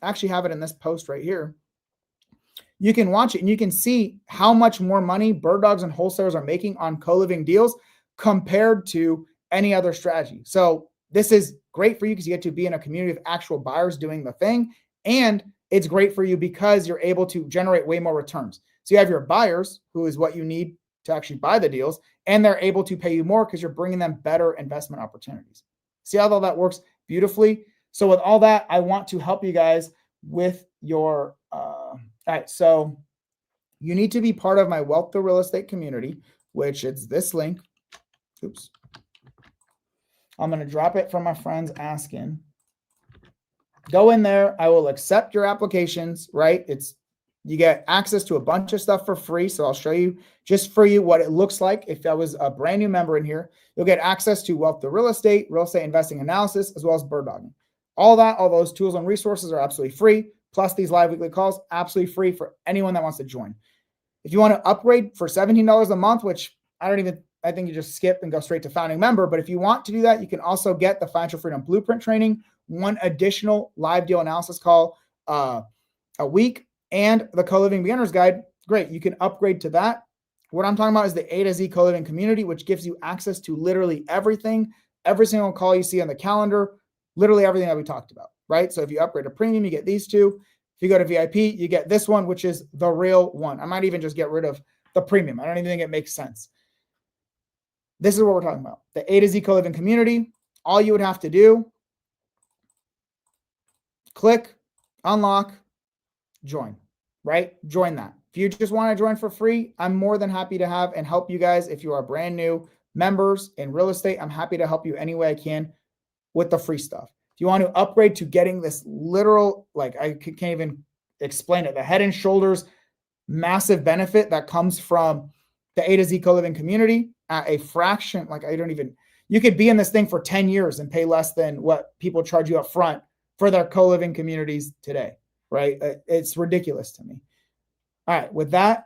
actually have it in this post right here. You can watch it and you can see how much more money bird dogs and wholesalers are making on co-living deals compared to any other strategy. So this is great for you because you get to be in a community of actual buyers doing the thing. And it's great for you because you're able to generate way more returns. So you have your buyers, who is what you need to actually buy the deals, and they're able to pay you more because you're bringing them better investment opportunities. See how all that works beautifully? So with all that, I want to help you guys with your, all right, so you need to be part of my Wealth Through Real Estate community, which it's this link. Oops. I'm going to drop it from my friends asking. Go in there. I will accept your applications, right? You get access to a bunch of stuff for free. So I'll show you just for you what it looks like. If I was a brand new member in here, you'll get access to Wealth Through Real Estate investing analysis, as well as bird dogging. All those tools and resources are absolutely free. Plus these live weekly calls, absolutely free for anyone that wants to join. If you want to upgrade for $17 a month, which I think you just skip and go straight to founding member. But if you want to do that, you can also get the Financial Freedom Blueprint training, one additional live deal analysis call a week and the CoLiving Beginner's Guide, great. You can upgrade to that. What I'm talking about is the AtoZ CoLiving Community, which gives you access to literally everything, every single call you see on the calendar, literally everything that we talked about, right? So if you upgrade to premium, you get these two. If you go to VIP, you get this one, which is the real one. I might even just get rid of the premium. I don't even think it makes sense. This is what we're talking about. The AtoZ CoLiving Community. All you would have to do, click, unlock, join, right? Join that. If you just want to join for free, I'm more than happy to have and help you guys. If you are brand new members in real estate, I'm happy to help you any way I can with the free stuff. If you want to upgrade to getting this literal, like I can't even explain it, the head and shoulders massive benefit that comes from the AtoZ CoLiving Community at a fraction, like you could be in this thing for 10 years and pay less than what people charge you up front for their co-living communities today, right? It's ridiculous to me. All right, with that,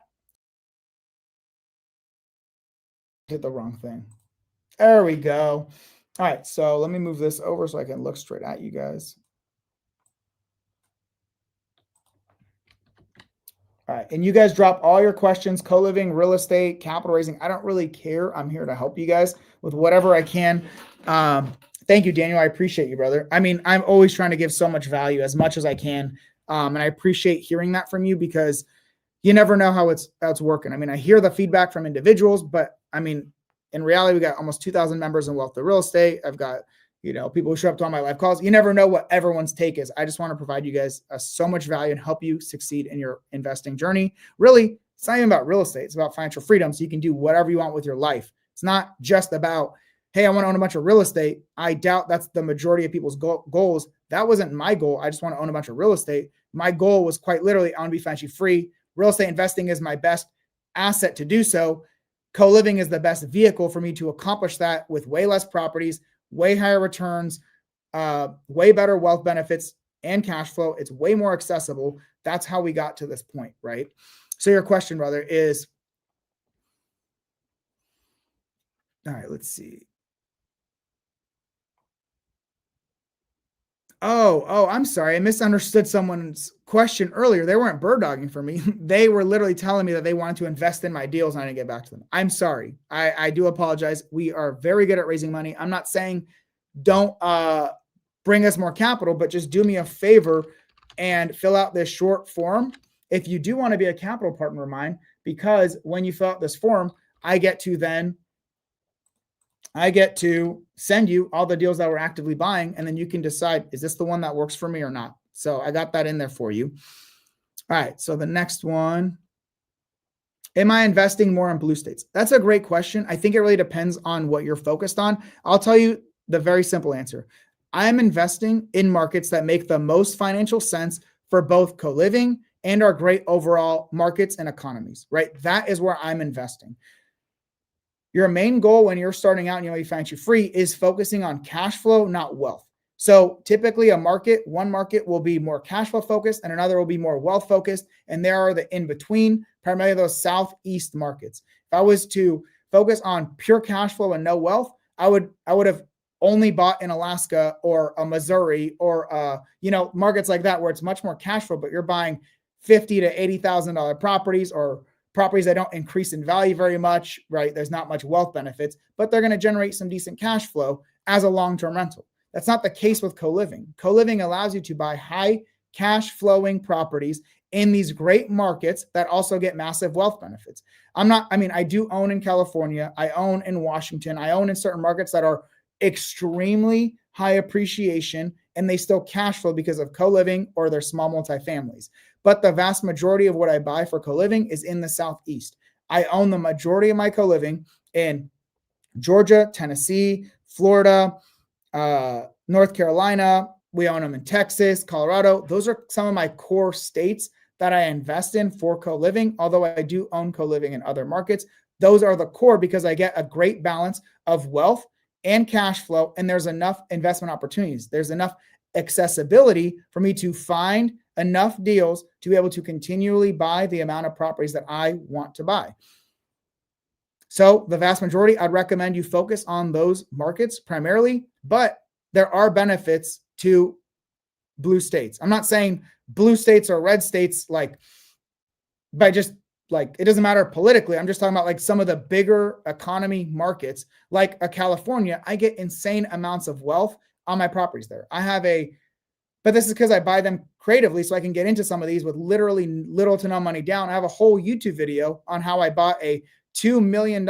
did the wrong thing. There we go. All right, so let me move this over so I can look straight at you guys. All right, and you guys drop all your questions, co-living, real estate, capital raising. I don't really care. I'm here to help you guys with whatever I can. Thank you, Daniel. I appreciate you, brother. I mean, I'm always trying to give so much value as much as I can. And I appreciate hearing that from you because you never know how it's working. I mean, I hear the feedback from individuals, but I mean, in reality, we got almost 2,000 members in Wealth of Real Estate. I've got, people who show up to all my live calls. You never know what everyone's take is. I just want to provide you guys so much value and help you succeed in your investing journey. Really, it's not even about real estate. It's about financial freedom. So you can do whatever you want with your life. It's not just about, hey, I want to own a bunch of real estate. I doubt that's the majority of people's goals. That wasn't my goal. I just want to own a bunch of real estate. My goal was quite literally, I want to be financially free. Real estate investing is my best asset to do so. Co-living is the best vehicle for me to accomplish that with way less properties, way higher returns, way better wealth benefits and cash flow. It's way more accessible. That's how we got to this point, right? So your question, brother, is, all right, let's see. Oh, I'm sorry. I misunderstood someone's question earlier. They weren't bird dogging for me. They were literally telling me that they wanted to invest in my deals and I didn't get back to them. I'm sorry. I do apologize. We are very good at raising money. I'm not saying don't bring us more capital, but just do me a favor and fill out this short form if you do want to be a capital partner of mine, because when you fill out this form, I get to send you all the deals that we're actively buying, and then you can decide, is this the one that works for me or not? So I got that in there for you. All right, so the next one, am I investing more in blue states? That's a great question. I think it really depends on what you're focused on. I'll tell you the very simple answer. I am investing in markets that make the most financial sense for both co-living and our great overall markets and economies, right? That is where I'm investing. Your main goal when you're starting out and you want to be financially free is focusing on cash flow, not wealth. So typically one market will be more cash flow focused and another will be more wealth focused. And there are the in between, primarily those Southeast markets. If I was to focus on pure cash flow and no wealth, I would have only bought in Alaska or a Missouri or markets like that where it's much more cash flow, but you're buying $50,000 to $80,000 properties or properties that don't increase in value very much, right? There's not much wealth benefits, but they're going to generate some decent cash flow as a long-term rental. That's not the case with co-living. Co-living allows you to buy high cash flowing properties in these great markets that also get massive wealth benefits. I do own in California. I own in Washington. I own in certain markets that are extremely high appreciation and they still cash flow because of co-living or their small multifamilies. But the vast majority of what I buy for co-living is in the Southeast. I own the majority of my co-living in Georgia, Tennessee, Florida, North Carolina. We own them in Texas, Colorado. Those are some of my core states that I invest in for co-living. Although I do own co-living in other markets, those are the core because I get a great balance of wealth and cash flow, and there's enough investment opportunities. There's enough accessibility for me to find enough deals to be able to continually buy the amount of properties that I want to buy. So the vast majority, I'd recommend you focus on those markets primarily, but there are benefits to blue states. I'm not saying blue states or red states like by just like it doesn't matter politically. I'm just talking about like some of the bigger economy markets, like a California. I get insane amounts of wealth on my properties there. But this is because I buy them creatively, so I can get into some of these with literally little to no money down. I have a whole YouTube video on how I bought a $2 million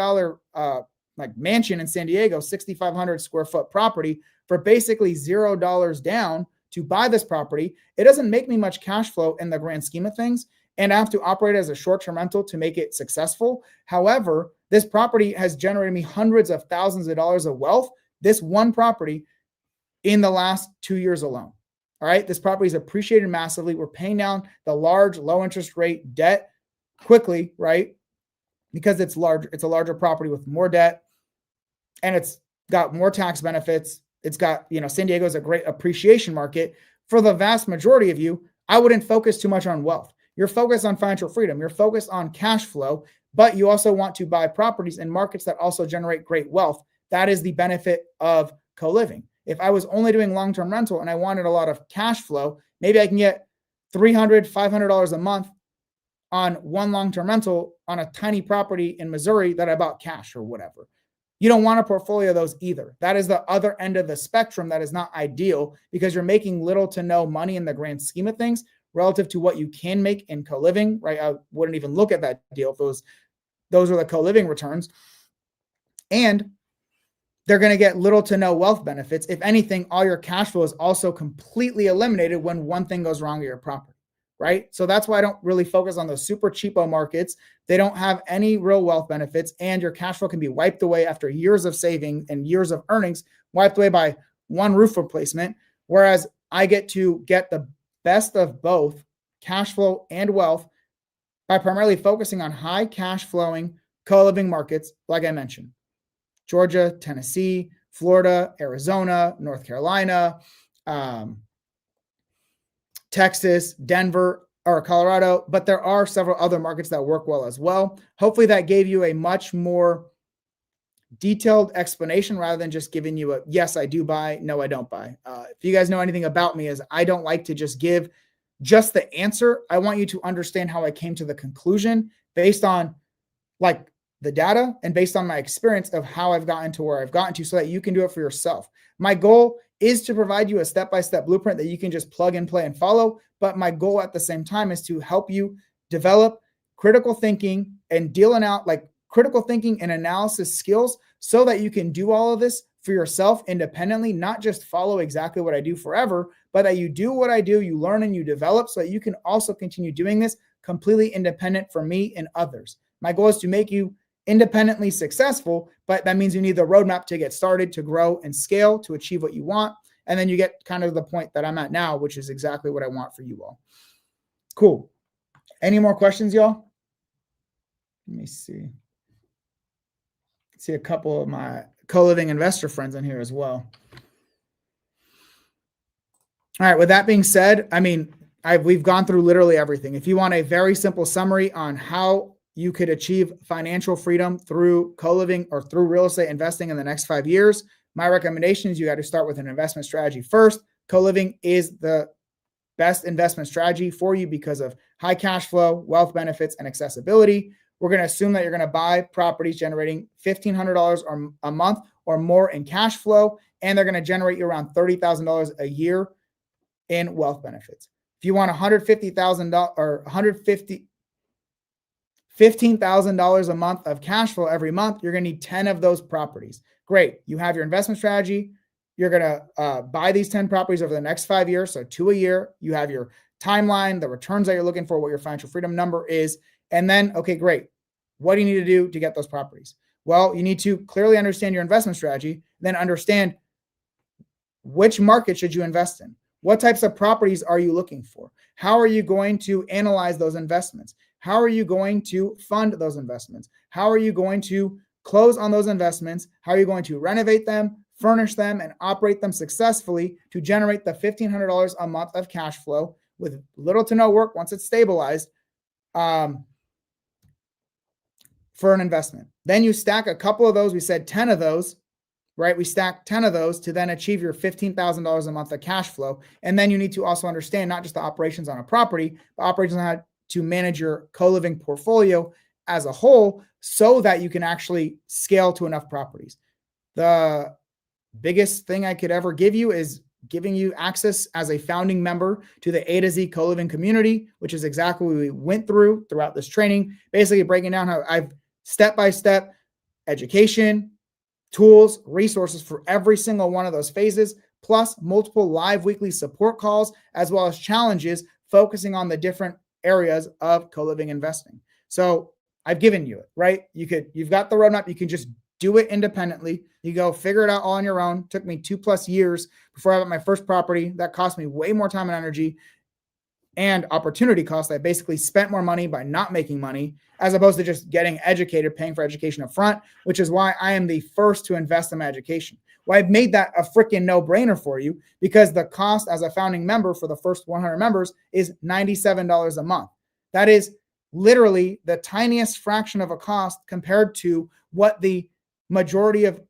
like mansion in San Diego, 6,500 square foot property for basically $0 down to buy this property. It doesn't make me much cash flow in the grand scheme of things, and I have to operate as a short-term rental to make it successful. However, this property has generated me hundreds of thousands of dollars of wealth, this one property, in the last 2 years alone. All right, this property is appreciated massively. We're paying down the large, low interest rate debt quickly, right? Because it's large, it's a larger property with more debt, and it's got more tax benefits. It's got, San Diego is a great appreciation market. For the vast majority of you, I wouldn't focus too much on wealth. You're focused on financial freedom. You're focused on cash flow, but you also want to buy properties in markets that also generate great wealth. That is the benefit of co-living. If I was only doing long-term rental and I wanted a lot of cash flow, maybe I can get $300, $500 a month on one long-term rental on a tiny property in Missouri that I bought cash or whatever. You don't want a portfolio of those either. That is the other end of the spectrum that is not ideal because you're making little to no money in the grand scheme of things relative to what you can make in co-living, right? I wouldn't even look at that deal if those are the co-living returns. And they're going to get little to no wealth benefits. If anything, all your cash flow is also completely eliminated when one thing goes wrong with your property, right? So that's why I don't really focus on those super cheapo markets. They don't have any real wealth benefits, and your cash flow can be wiped away after years of saving and years of earnings, wiped away by one roof replacement. Whereas I get to get the best of both cash flow and wealth by primarily focusing on high cash flowing co-living markets, like I mentioned. Georgia, Tennessee, Florida, Arizona, North Carolina, Texas, Denver, or Colorado, but there are several other markets that work well as well. Hopefully that gave you a much more detailed explanation rather than just giving you a, yes, I do buy, no, I don't buy. If you guys know anything about me, is I don't like to just give just the answer. I want you to understand how I came to the conclusion based on like the data and based on my experience of how I've gotten to where I've gotten to so that you can do it for yourself. My goal is to provide you a step-by-step blueprint that you can just plug and play and follow. But my goal at the same time is to help you develop critical thinking and dealing out like critical thinking and analysis skills so that you can do all of this for yourself independently, not just follow exactly what I do forever, but that you do what I do, you learn and you develop so that you can also continue doing this completely independent from me and others. My goal is to make you independently successful, but that means you need the roadmap to get started, to grow and scale, to achieve what you want. And then you get kind of the point that I'm at now, which is exactly what I want for you all. Cool. Any more questions, y'all? Let me see. See a couple of my co-living investor friends in here as well. All right. With that being said, I mean, we've gone through literally everything. If you want a very simple summary on how you could achieve financial freedom through co-living or through real estate investing in the next 5 years, my recommendation is you got to start with an investment strategy first. Co-living is the best investment strategy for you because of high cash flow, wealth benefits, and accessibility. We're going to assume that you're going to buy properties generating $1,500 a month or more in cash flow, and they're going to generate you around $30,000 a year in wealth benefits. If you want $150,000 or $15,000 a month of cash flow every month, you're going to need 10 of those properties. Great. You have your investment strategy. You're going to buy these 10 properties over the next 5 years, so 2 a year. You have your timeline, the returns that you're looking for, what your financial freedom number is. And then, okay, great. What do you need to do to get those properties? Well, you need to clearly understand your investment strategy, then understand which market should you invest in? What types of properties are you looking for? How are you going to analyze those investments? How are you going to fund those investments? How are you going to close on those investments? How are you going to renovate them, furnish them, and operate them successfully to generate the $1,500 a month of cash flow with little to no work once it's stabilized for an investment? Then you stack a couple of those. We said 10 of those right? We stack 10 of those to then achieve your $15,000 a month of cash flow. And then you need to also understand not just the operations on a property, but operations on how to manage your co-living portfolio as a whole so that you can actually scale to enough properties. The biggest thing I could ever give you is giving you access as a founding member to the AtoZ CoLiving Community, which is exactly what we went through throughout this training, basically breaking down how I've step-by-step education, tools, resources for every single one of those phases, plus multiple live weekly support calls, as well as challenges focusing on the different areas of co-living investing. So I've given you it, right? You've got the roadmap. You can just do it independently. You go figure it out all on your own. It took me 2+ years before I got my first property. That cost me way more time and energy and opportunity cost. I basically spent more money by not making money as opposed to just getting educated, paying for education up front, which is why I am the first to invest in my education. Well, I've made that a freaking no-brainer for you because the cost as a founding member for the first 100 members is $97 a month. That is literally the tiniest fraction of a cost compared to what the majority of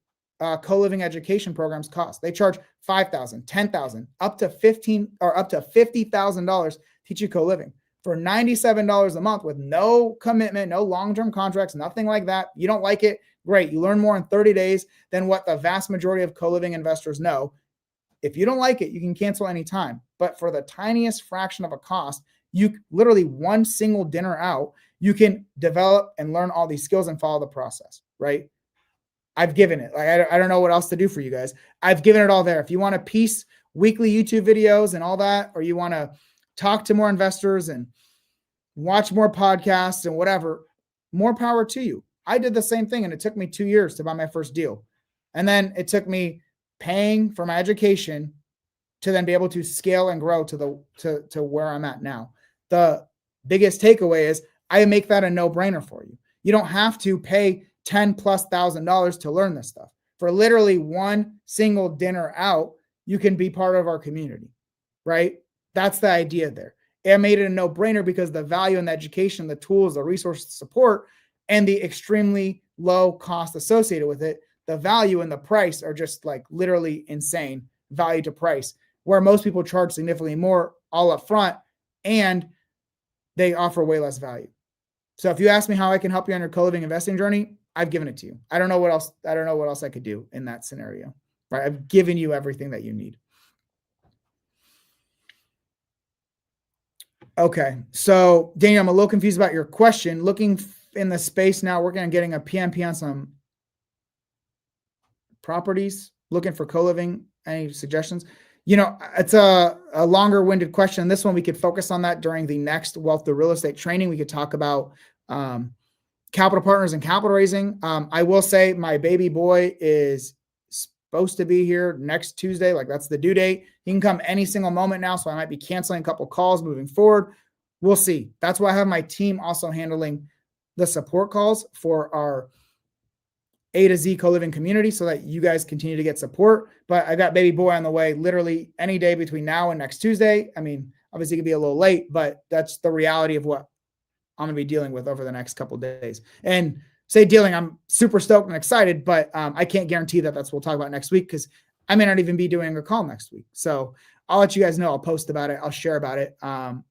co-living education programs cost. They charge $5,000, $10,000, up to $15,000 or up to $50,000 teach you co-living for $97 a month with no commitment, no long-term contracts, nothing like that. You don't like it? Great. You learn more in 30 days than what the vast majority of co-living investors know. If you don't like it, you can cancel anytime. But for the tiniest fraction of a cost, you literally one single dinner out, you can develop and learn all these skills and follow the process, right? I've given it. Like, I don't know what else to do for you guys. I've given it all there. If you want to piece weekly YouTube videos and all that, or you want to talk to more investors and watch more podcasts and whatever, more power to you. I did the same thing, and it took me 2 years to buy my first deal. And then it took me paying for my education to then be able to scale and grow to where I'm at now. The biggest takeaway is I make that a no-brainer for you. You don't have to pay $10,000+ to learn this stuff. For literally one single dinner out, you can be part of our community, right? That's the idea there. It made it a no-brainer because the value in the education, the tools, the resources, the support, and the extremely low cost associated with it, the value and the price are just like literally insane value to price, where most people charge significantly more all up front and they offer way less value. So if you ask me how I can help you on your co-living investing journey, I've given it to you. I don't know what else I could do in that scenario, right? I've given you everything that you need. Okay. So Daniel, I'm a little confused about your question. Looking in the space now, working on getting a PMP on some properties, looking for co-living. Any suggestions? You know, it's a longer winded question. This one, we could focus on that during the next Wealth to Real Estate training. We could talk about capital partners and capital raising. I will say my baby boy is supposed to be here next Tuesday. Like, that's the due date. He can come any single moment now. So I might be canceling a couple calls moving forward. We'll see. That's why I have my team also handling the support calls for our AtoZ CoLiving Community so that you guys continue to get support. But I got baby boy on the way literally any day between now and next Tuesday. I mean, obviously it could be a little late, but that's the reality of what I'm going to be dealing with over the next couple of days. And I'm super stoked and excited, but I can't guarantee that that's what we'll talk about next week because I may not even be doing a call next week. So I'll let you guys know. I'll post about it. I'll share about it.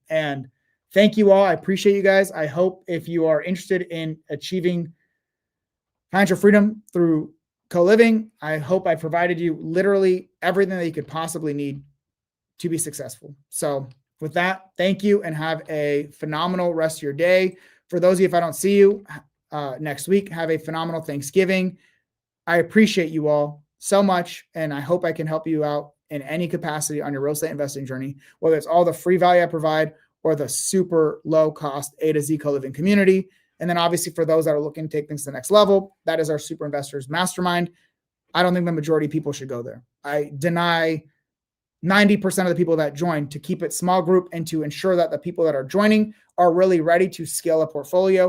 And thank you all. I appreciate you guys. I hope if you are interested in achieving financial freedom through co-living, I hope I provided you literally everything that you could possibly need to be successful. So with that, thank you and have a phenomenal rest of your day. For those of you, if I don't see you next week, have a phenomenal Thanksgiving. I appreciate you all so much, and I hope I can help you out in any capacity on your real estate investing journey, whether it's all the free value I provide or the super low cost AtoZ CoLiving Community. And then obviously for those that are looking to take things to the next level, that is our Super Investors Mastermind. I don't think the majority of people should go there. I deny 90% of the people that join to keep it small group and to ensure that the people that are joining are really ready to scale a portfolio